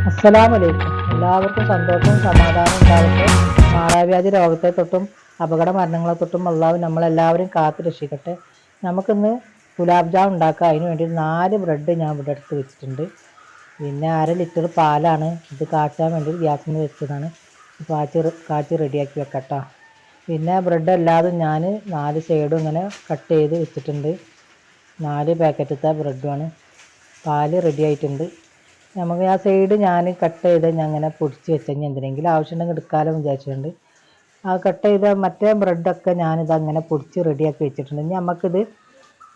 അസ്സലാമലൈക്കും. എല്ലാവർക്കും സന്തോഷവും സമാധാനവും ഉണ്ടാവട്ടെ. മാറാവ്യാധി രോഗത്തെ തൊട്ടും അപകട മരണങ്ങളെ തൊട്ടും അള്ളാഹു നമ്മളെല്ലാവരും കാത്തു രക്ഷിക്കട്ടെ. നമുക്കിന്ന് ഗുലാബ് ജാം ഉണ്ടാക്കാം. അതിന് വേണ്ടി 4 ബ്രെഡ് ഞാൻ ഇവിടെ എടുത്ത് വെച്ചിട്ടുണ്ട്. പിന്നെ 1/2 ലിറ്റർ പാലാണ്. ഇത് കാച്ചാൻ വേണ്ടി ഗ്യാസിൽ വെച്ചതാണ്. കാച്ചി റെഡിയാക്കി വെക്കട്ടോ. പിന്നെ ബ്രെഡ് അല്ലാതും ഞാൻ 4 സൈഡും ഇങ്ങനെ കട്ട് ചെയ്ത് വെച്ചിട്ടുണ്ട്. 4 പാക്കറ്റത്തെ ബ്രെഡുമാണ്. പാല് റെഡി ആയിട്ടുണ്ട്. നമുക്ക് ആ സൈഡ് ഞാൻ കട്ട് ചെയ്ത് ഞാൻ അങ്ങനെ പൊടിച്ച് വെച്ചെങ്കിൽ എന്തിനെങ്കിലും ആവശ്യമുണ്ടെങ്കിൽ എടുക്കാമല്ലോ വിചാരിച്ചിട്ടുണ്ട്. ആ കട്ട് ചെയ്ത മറ്റേ ബ്രെഡൊക്കെ ഞാനിത് അങ്ങനെ പൊടിച്ച് റെഡിയാക്കി വെച്ചിട്ടുണ്ട്. ഇനി നമുക്കിത്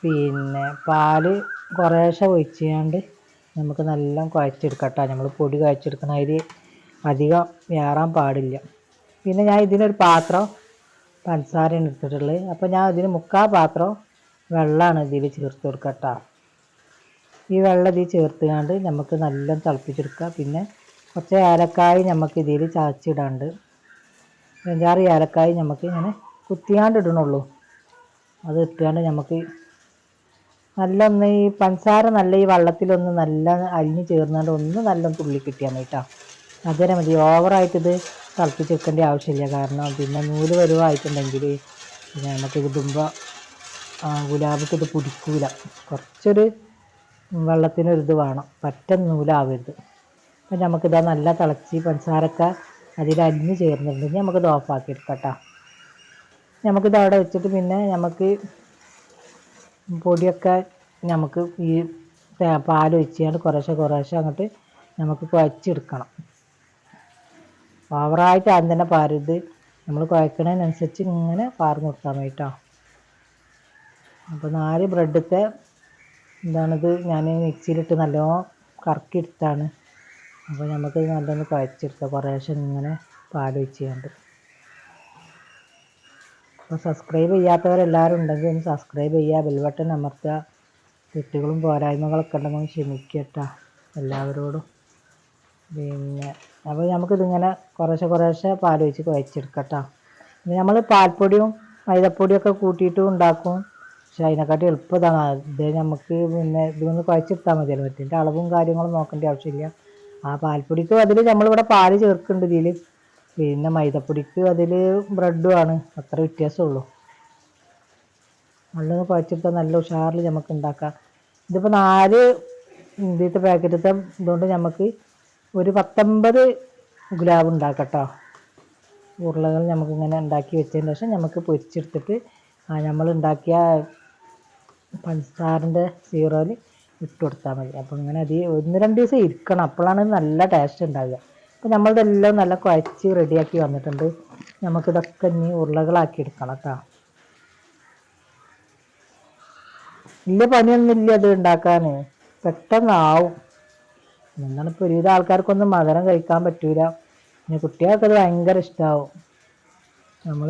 പിന്നെ പാല് കുറേശ്ശെ ഒഴിച്ചുകൊണ്ട് നമുക്ക് നല്ല കുഴച്ചെടുക്കട്ടോ. നമ്മൾ പൊടി കുഴച്ചെടുക്കണ അതിൽ അധികം വേറാൻ പാടില്ല. പിന്നെ ഞാൻ ഇതിനൊരു പാത്രം പഞ്ചസാരയാണ് എടുത്തിട്ടുള്ളത്. അപ്പോൾ ഞാൻ ഇതിന് 3/4 പാത്രം വെള്ളമാണ് ഇതിൽ ചേർത്ത് കൊടുക്കട്ടോ. ഈ വെള്ളം ഇതിൽ ചേർത്തുകൊണ്ട് നമുക്ക് നല്ല തിളപ്പിച്ചെടുക്കുക. പിന്നെ കുറച്ച് ഏലക്കായ് നമുക്ക് ഇതിൽ ചതച്ചിടാണ്ട് 5-6 ഏലക്കായ് നമുക്ക് ഇങ്ങനെ കുത്തിയാണ്ട് ഇടണുള്ളൂ. അത് ഇട്ടുകൊണ്ട് നമുക്ക് നല്ല ഒന്ന് ഈ പഞ്ചസാര നല്ല ഈ വെള്ളത്തിലൊന്ന് നല്ല അലിഞ്ഞ് ചേർന്നുകൊണ്ട് ഒന്ന് നല്ല തുള്ളി കിട്ടിയാൽ മതി കേട്ടോ. അതുവരെ മതി. ഓവറായിട്ടിത് തിളപ്പിച്ചെടുക്കേണ്ട ആവശ്യമില്ല. കാരണം പിന്നെ നൂല് വരുവായിട്ടുണ്ടെങ്കിൽ പിന്നെ നമുക്ക് ഇടുമ്പോൾ ഗുലാബിക്ക് ഇത് പിടിക്കൂല. കുറച്ചൊരു വെള്ളത്തിനൊരിത് വേണം, പറ്റ നൂലാവരുത്. അപ്പം നമുക്കിതാ നല്ല തിളച്ച് പഞ്ചസാരൊക്കെ അതിൽ അലിഞ്ഞ് ചേർന്നിട്ടുണ്ടെങ്കിൽ നമുക്കിത് ഓഫാക്കി എടുക്കാം കേട്ടോ. നമുക്കിത് അവിടെ വെച്ചിട്ട് പിന്നെ നമുക്ക് പൊടിയൊക്കെ നമുക്ക് ഈ പാലൊഴിച്ചുകൊണ്ട് കുറേശ്ശെ അങ്ങോട്ട് നമുക്ക് കുഴച്ചെടുക്കണം. ഓവറായിട്ട് ആദ്യം തന്നെ പാരരുത്. നമ്മൾ കുഴക്കണതിനനുസരിച്ച് ഇങ്ങനെ പാർന്ന് കൊടുക്കാൻ മതി കേട്ടോ. അപ്പോൾ 4 ബ്രെഡത്തെ എന്താണിത് ഞാൻ മിക്സിയിലിട്ട് നല്ലോണം കറക്കി എടുത്താണ്. അപ്പോൾ നമുക്കിത് നല്ലൊന്ന് കുഴച്ചെടുക്കാം കുറേശ്ശെ ഇങ്ങനെ പാലൊഴിച്ചുകൊണ്ട്. അപ്പോൾ സബ്സ്ക്രൈബ് ചെയ്യാത്തവരെല്ലാവരും ഉണ്ടെങ്കിൽ ഒന്ന് സബ്സ്ക്രൈബ് ചെയ്യുക, ബെൽ ബട്ടൺ അമർത്തുക. തെറ്റുകളും പോരായ്മകളൊക്കെ ഉണ്ടെങ്കിൽ ക്ഷമിക്കട്ടോ എല്ലാവരോടും. പിന്നെ അപ്പോൾ നമുക്കിതിങ്ങനെ കുറേശ്ശെ പാലൊഴിച്ച് കുഴച്ചെടുക്കട്ടോ. പിന്നെ നമ്മൾ പാൽപ്പൊടിയും മൈദപ്പൊടിയൊക്കെ കൂട്ടിയിട്ടും ഉണ്ടാക്കും. പക്ഷെ അതിനെക്കാട്ടി എളുപ്പം ഇതാണ്. ഇത് നമുക്ക് പിന്നെ ഇതൊന്ന് കുഴച്ചെടുത്താൽ മതിയല്ലോ. മറ്റേ അളവും കാര്യങ്ങളും നോക്കേണ്ട ആവശ്യമില്ല. ആ പാൽപ്പൊടിക്ക് അതിൽ നമ്മളിവിടെ പാല് ചേർക്കുന്നുണ്ട് ഇതിൽ. പിന്നെ മൈദപ്പൊടിക്ക് അതിൽ ബ്രെഡുമാണ്. അത്ര വ്യത്യാസമുള്ളൂ. നല്ലൊന്ന് കുഴച്ചെടുത്താൽ നല്ല ഉഷാറിൽ നമുക്ക് ഉണ്ടാക്കാം. ഇതിപ്പോൾ 4 ഇതിലത്തെ പാക്കറ്റത്തെ ഇതുകൊണ്ട് നമുക്ക് ഒരു 19 ഗുലാബ് ഉണ്ടാക്കട്ടോ. ഉരുളകൾ നമുക്കിങ്ങനെ ഉണ്ടാക്കി വെച്ചതിന് ശേഷം നമുക്ക് പൊരിച്ചെടുത്തിട്ട് നമ്മൾ ഉണ്ടാക്കിയ പഞ്ചസാരൻ്റെ സീറോയിൽ ഇട്ട് കൊടുത്താൽ മതി. അപ്പോൾ ഇങ്ങനെ 1-2 ദിവസം ഇരിക്കണം. അപ്പോഴാണ് നല്ല ടേസ്റ്റ് ഉണ്ടാവുക. അപ്പോൾ നമ്മളിതെല്ലാം നല്ല കുഴച്ച് റെഡിയാക്കി വന്നിട്ടുണ്ട്. നമുക്കിതൊക്കെ ഇനി ഉരുളകളാക്കി എടുക്കണം കേട്ടോ. വലിയ പണിയൊന്നുമില്ല അത് ഉണ്ടാക്കാൻ, പെട്ടെന്നാവും. എന്താണ് ഇപ്പോൾ ഒരുവിധ ആൾക്കാർക്കൊന്നും മധുരം കഴിക്കാൻ പറ്റൂല. പിന്നെ കുട്ടികൾക്കത് ഭയങ്കര ഇഷ്ടമാവും. നമ്മൾ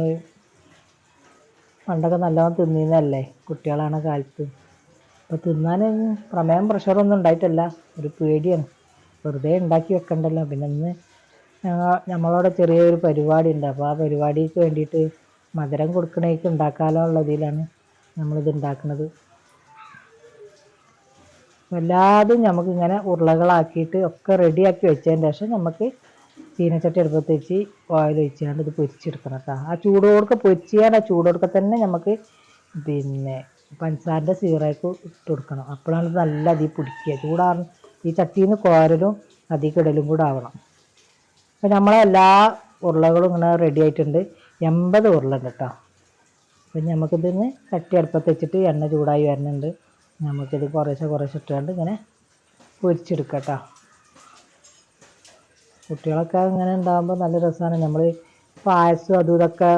പണ്ടൊക്കെ നല്ലോണം തിന്നിരുന്നതല്ലേ കുട്ടികളാണ് കാലത്ത്. അപ്പോൾ തിന്നാൻ പ്രമേയം പ്രഷറൊന്നും ഉണ്ടായിട്ടല്ല, ഒരു പേടിയാണ്. വെറുതെ ഉണ്ടാക്കി വെക്കണ്ടല്ലോ. പിന്നെ ഇന്ന് നമ്മളവിടെ ചെറിയൊരു പരിപാടി ഉണ്ട്. അപ്പോൾ ആ പരിപാടിക്ക് വേണ്ടിയിട്ട് മധുരം കൊടുക്കണേക്ക് ഉണ്ടാക്കാമല്ലോ ഉള്ളതിലാണ് നമ്മളിത് ഉണ്ടാക്കുന്നത്. എല്ലാതും നമുക്കിങ്ങനെ ഉരുളകളാക്കിയിട്ട് ഒക്കെ റെഡിയാക്കി വെച്ചതിന് ശേഷം നമുക്ക് ചീനച്ചട്ടി അടുപ്പത്ത് വെച്ച് ഓയിൽ ഒഴിച്ചുകൊണ്ട് ഇത് പൊരിച്ചെടുക്കണം കേട്ടോ. ആ ചൂടോടൊക്കെ പൊരിച്ചാൽ ആ ചൂടോടൊക്കെ തന്നെ നമുക്ക് പിന്നെ പഞ്ചസാരൻ്റെ സീറോയ്ക്ക് ഇട്ട് കൊടുക്കണം. അപ്പോഴാണ് ഇത് നല്ല അതിൽ പിടിക്കുക. ഈ ചട്ടിയിൽ നിന്ന് കോരലും അതിൽ ഇടലും കൂടെ ആവണം. അപ്പോൾ നമ്മളെല്ലാ ഉരുളകളും ഇങ്ങനെ റെഡി ആയിട്ടുണ്ട്. 80 ഉരുള ഉണ്ട് കേട്ടോ. അപ്പം നമുക്കിതിന് ചട്ടി അടുപ്പത്ത് വെച്ചിട്ട് എണ്ണ ചൂടായി വരുന്നുണ്ട്. നമുക്കിത് കുറേശ്ശെ ഇട്ടുകൊണ്ട് ഇങ്ങനെ പൊരിച്ചെടുക്കാം കേട്ടോ. കുട്ടികളൊക്കെ ഇങ്ങനെ ഉണ്ടാകുമ്പോൾ നല്ല രസമാണ്. നമ്മൾ പായസം അതും ഇതൊക്കെ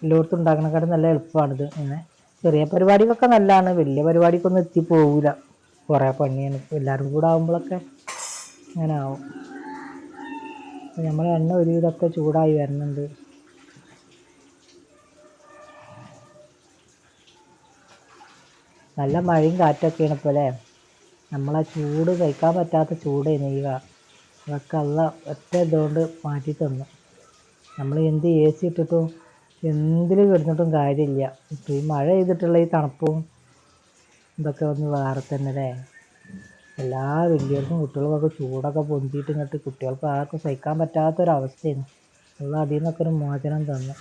എല്ലായിടത്തും ഉണ്ടാക്കണേക്കാട്ടും നല്ല എളുപ്പമാണിത്. ഇങ്ങനെ ചെറിയ പരിപാടിക്കൊക്കെ നല്ലതാണ്. വലിയ പരിപാടിക്കൊന്നും എത്തിപ്പോവില്ല, കുറേ പണിയാണ്. എല്ലാവരും കൂടെ ആകുമ്പോഴൊക്കെ അങ്ങനെ ആവും. അപ്പോൾ നമ്മൾ എണ്ണ ഒരു ഇതൊക്കെ ചൂടായി വരുന്നുണ്ട്. നല്ല മഴയും കാറ്റൊക്കെയാണ് ഇപ്പോൾ അല്ലേ. നമ്മളാ ചൂട് കഴിക്കാൻ പറ്റാത്ത ചൂട് നെയ്യുക അതൊക്കെ ഒറ്റ ഇതുകൊണ്ട് മാറ്റി തന്നു. നമ്മൾ എന്ത് AC ഇട്ടിട്ടും എന്തിൽ കിടന്നിട്ടും കാര്യമില്ല. ഇപ്പോൾ ഈ മഴ ചെയ്തിട്ടുള്ള ഈ തണുപ്പും ഇതൊക്കെ ഒന്ന് വേറെ തന്നെ അല്ലേ. എല്ലാ വലിയവർക്കും കുട്ടികൾക്കൊക്കെ ചൂടൊക്കെ പൊന്തിയിട്ട് ഇങ്ങോട്ട് കുട്ടികൾക്ക് ആർക്കും സഹിക്കാൻ പറ്റാത്തൊരവസ്ഥയാണ്. ഉള്ള അതിൽ നിന്നൊക്കെ ഒരു മോചനം തന്നു.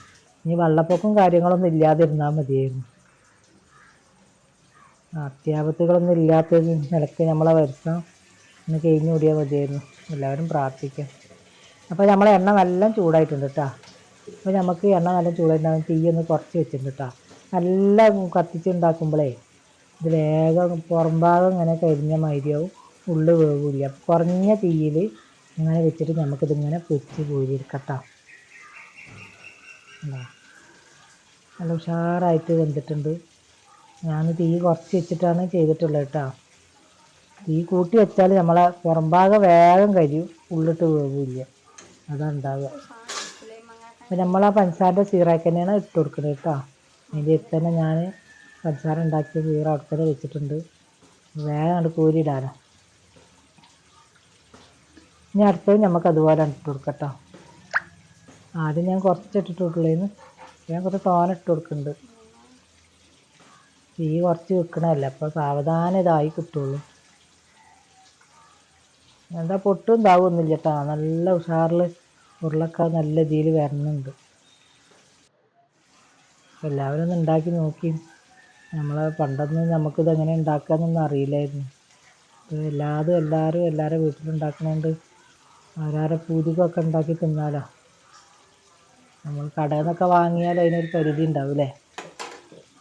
ഇനി വെള്ളപ്പൊക്കവും കാര്യങ്ങളൊന്നും ഇല്ലാതിരുന്നാൽ മതിയായിരുന്നു. അത്യാപത്തുകളൊന്നും ഇല്ലാത്ത നിലയ്ക്ക് നമ്മളെ വരുത്താൻ ഒന്ന് കഴിഞ്ഞ് കൂടിയാൽ മതിയായിരുന്നു. എല്ലാവരും പ്രാർത്ഥിക്കാം. അപ്പോൾ നമ്മളെ എണ്ണ നല്ല ചൂടായിട്ടുണ്ട് കേട്ടോ. അപ്പോൾ നമുക്ക് എണ്ണ നല്ല ചൂടായിട്ടുണ്ടാകും. തീ ഒന്ന് കുറച്ച് വെച്ചിട്ടുണ്ട് കേട്ടോ. നല്ല കത്തിച്ചുണ്ടാക്കുമ്പോഴേ ഇത് വേഗം പുറം ഭാഗം ഇങ്ങനെ കരിഞ്ഞ മാതിരിയാവും, ഉള്ളു വേവില്ല. കുറഞ്ഞ തീയിൽ ഇങ്ങനെ വെച്ചിട്ട് നമുക്കിതിങ്ങനെ പൊരിച്ച് കോരിയെടുക്കാം കേട്ടോ. നല്ല ഉഷാറായിട്ട് വെന്തിട്ടുണ്ട്. ഞാൻ തീ കുറച്ച് വെച്ചിട്ടാണ് ചെയ്തിട്ടുള്ളത് കേട്ടോ. തീ കൂട്ടി വെച്ചാൽ നമ്മളെ പുറം ഭാഗം വേഗം കരിയും, ഉള്ളിട്ട് വേവില്ല. അതാണ് ഉണ്ടാവുക. അപ്പം നമ്മൾ ആ പഞ്ചസാരൻ്റെ സീറാക്കി തന്നെയാണ് ഇട്ട് കൊടുക്കുന്നത് കേട്ടോ. അതിൻ്റെ അടുത്ത് തന്നെ ഞാൻ പഞ്ചസാര ഉണ്ടാക്കിയ സീറ അവിടെ തന്നെ വെച്ചിട്ടുണ്ട്. വേഗം കണ്ട് കോരിയിടാനോ. ഇനി അടുത്തത് നമുക്ക് അതുപോലെ ഇട്ട് കൊടുക്കാം കേട്ടോ. ആദ്യം ഞാൻ കുറച്ച് ഇട്ടിട്ടുള്ളതിന് ഞാൻ കുറച്ച് തോനെ ഇട്ട് കൊടുക്കുന്നുണ്ട്. തീ കുറച്ച് വെക്കണമല്ല, അപ്പോൾ സാവധാനം ഇതായി കിട്ടുള്ളൂ. എന്താ പൊട്ടും ഇതാവുമൊന്നുമില്ല കേട്ടോ. നല്ല ഉഷാറിൽ ഉരുളൊക്കെ നല്ല രീതിയിൽ വരണുണ്ട്. എല്ലാവരും ഒന്ന് ഉണ്ടാക്കി നോക്കി. നമ്മളെ പണ്ടൊന്നും നമുക്കിതെങ്ങനെ ഉണ്ടാക്കാമെന്നൊന്നും അറിയില്ലായിരുന്നു. എല്ലാവരും എല്ലാവരുടെ വീട്ടിലുണ്ടാക്കണോണ്ട് അവരവരുടെ പൂതികൊക്കെ ഉണ്ടാക്കി തിന്നാലോ. നമ്മൾ കടയിൽ നിന്നൊക്കെ വാങ്ങിയാൽ അതിനൊരു പരിധി ഉണ്ടാവും അല്ലേ.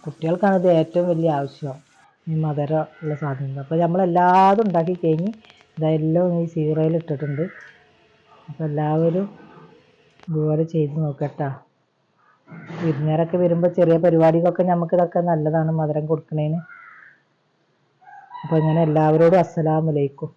കുട്ടികൾക്കാണ് ഇത് ഏറ്റവും വലിയ ആവശ്യം, ഈ മധുരം ഉള്ള സാധനങ്ങൾ. അപ്പോൾ നമ്മളെല്ലാതും ഉണ്ടാക്കി കഴിഞ്ഞ് ഇതെല്ലാം ഈ സീറയിൽ ഇട്ടിട്ടുണ്ട്. അപ്പോൾ എല്ലാവരും ഇതുപോലെ ചെയ്ത് നോക്കട്ടോ. വിരുന്നുകാരൊക്കെ വരുമ്പോൾ ചെറിയ പരിപാടികളൊക്കെ നമുക്കിതൊക്കെ നല്ലതാണ് മധുരം കൊടുക്കുന്നതിന്. അപ്പോൾ ഇങ്ങനെ എല്ലാവരോടും അസ്സലാമു അലൈക്കും.